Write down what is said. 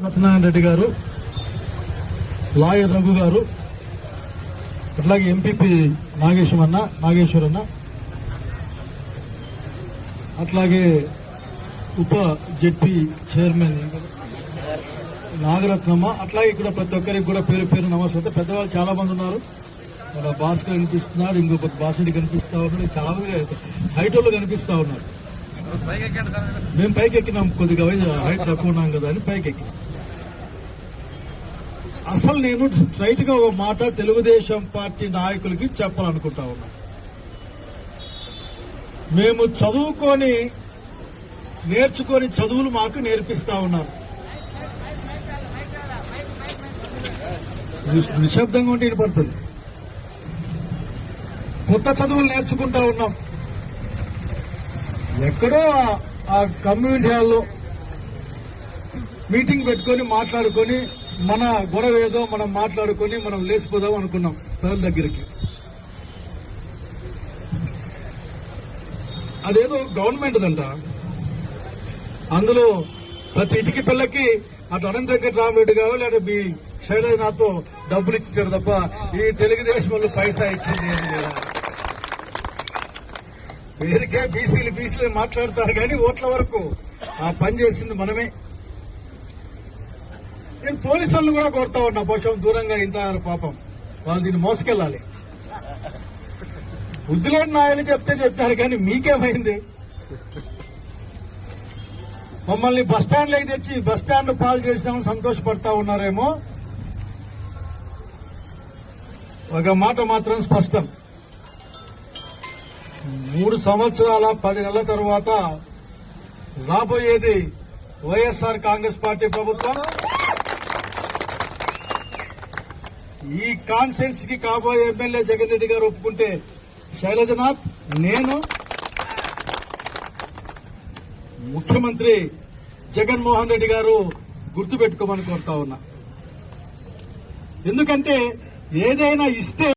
సత్యనారాయణ రెడ్డి గారు, లాయర్ రఘు గారు, అట్లాగే ఎంపీపీ నాగేశ్వరన్న, అట్లాగే ఉప జెడ్పీ చైర్మన్ నాగరత్నమ్మ, అట్లాగే ఇక్కడ ప్రతి ఒక్కరికి కూడా పేరు పేరు నమస్తే. పెద్దవాళ్ళు చాలా మంది ఉన్నారు. మన భాస్కర్ కనిపిస్తున్నాడు, ఇంకొక బాసిడి కనిపిస్తా ఉన్నాడు, చాలా మంది హైట్ వాళ్ళు కనిపిస్తా ఉన్నారు. మేము పైకి ఎక్కినాం, కొద్దిగా హైట్ తక్కువ ఉన్నాం కదా అని పైకి ఎక్కినాం. అసలు నేను స్ట్రైట్ గా ఒక మాట తెలుగుదేశం పార్టీ నాయకులకి చెప్పాలనుకుంటా ఉన్నా. మేము నేర్చుకొని చదువులు మాకు నేర్పిస్తా ఉన్నారు. నిశ్శబ్దంగా ఉంటే వినపడుతుంది. కొత్త చదువులు నేర్చుకుంటా ఉన్నాం. ఎక్కడో ఆ కమ్యూనిటీ హాల్లో మీటింగ్ పెట్టుకొని మాట్లాడుకొని మన గొడవ ఏదో మనం మాట్లాడుకొని మనం లేచిపోదాం అనుకున్నాం ప్రజల దగ్గరికి. అదేదో గవర్నమెంట్ దంట, అందులో ప్రతి ఇంటికి పిల్లకి అటు అనంత వెంకటరామరెడ్డి గారు లేదా మీ శైలజనాథ్తో డబ్బులు ఇచ్చాడు తప్ప ఈ తెలుగుదేశం వాళ్ళు పైసా ఇచ్చింది ఏం లేదా. పేరుకే బీసీలు మాట్లాడతారు కానీ ఓట్ల వరకు ఆ పని చేసింది మనమే. నేను పోలీసులను కూడా కోరుతా ఉన్నా, బహుశా దూరంగా ఇంటారు పాపం, వాళ్ళు దీన్ని మోసుకెళ్లాలి. బుద్ధి లేని నాయలు చెప్తే చెప్పారు కానీ మీకేమైంది? మమ్మల్ని బస్టాండ్లోకి తెచ్చి బస్టాండ్ పాలు చేసినామని సంతోషపడతా ఉన్నారేమో. ఒక మాట మాత్రం స్పష్టం, 3 సంవత్సరాల 10 నెలల తర్వాత రాబోయేది వైఎస్ఆర్ కాంగ్రెస్ పార్టీ ప్రభుత్వం. ఈ కాన్సెన్స్ కి కాబోయే ఎమ్మెల్యే జగన్ రెడ్డి గారు ఒప్పుకుంటే శైలజనాథ్, నేను, ముఖ్యమంత్రి జగన్మోహన్ రెడ్డి గారు గుర్తుపెట్టుకోమని కోరుతా ఉన్నా. ఎందుకంటే ఏదైనా ఇస్తే